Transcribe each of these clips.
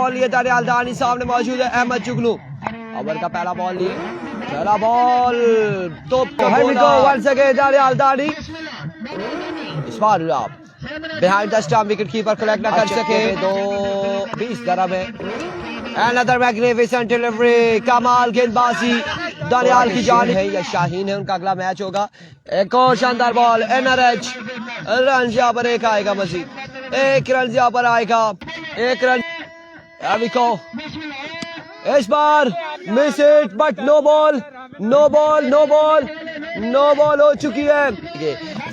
Ball लिए दानियाल दानी, सामने मौजूद है अहमद जुगनू। ओवर का पहला बॉल लिए, पहला बॉल तो वंस अगेन दानियाल दानी। इस बार behind the stump wicket keeper collect ना कर सके, 2-20 दरम है। Another magnificent delivery, कमाल गेंदबाजी दानियाल की जानिब है या शाहीन है, उनका अगला मैच होगा। एक और शानदार बॉल, एनआरएच रन यहाँ पर एक आएगा, मजीद एक रन यहाँ पर आएगा, एक रन। इस बार miss it but no ball, no ball, no ball, no ball हो चुकी है।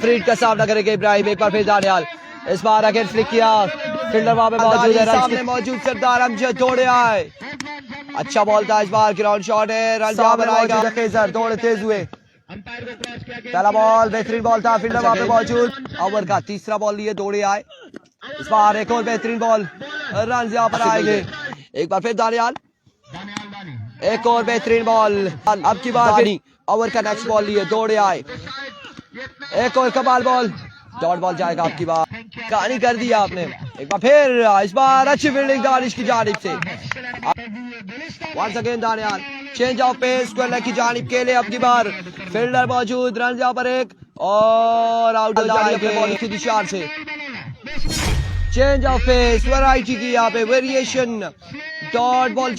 फ्रीड का सामना करेंगे इब्राहिम, एक बार फिर दानियाल, इस बार अगेन फ्लिक किया, फील्डर वहां पे मौजूद है, सामने मौजूद सरदार अमजद दौड़े आए, अच्छा बॉल था, इस बार ग्राउंड शॉट है, रन जहां पर आएगा। खेजर दौड़े तेज हुए, पहला बॉल बेहतरीन बॉल था, फील्डर वहां पे मौजूद। ओवर का तीसरा बॉल लिए दौड़े आए, इस बार एक और बेहतरीन बॉल, रन यहां पर आएंगे। एक बार फिर दानियाल, एक और बेहतरीन बॉल, अब की बार ओवर का नेक्स्ट बॉल लिए दौड़े आए, एक और कमाल बॉल, डॉट बॉल जाएगा, आपकी बात कहानी कर दिया आपने। एक बार फिर इस बार अच्छी फील्डिंग दानिश की जानिब से, once again Daniyal, change of pace square की जानिब के लिए, अब की बार फील्डर मौजूद, रन यहाँ पर एक और आउट हो जाएंगे बॉल की दिशा से। चेंज ऑफ पेस, वैरायटी की यहाँ पे वेरिएशन, डॉट बॉल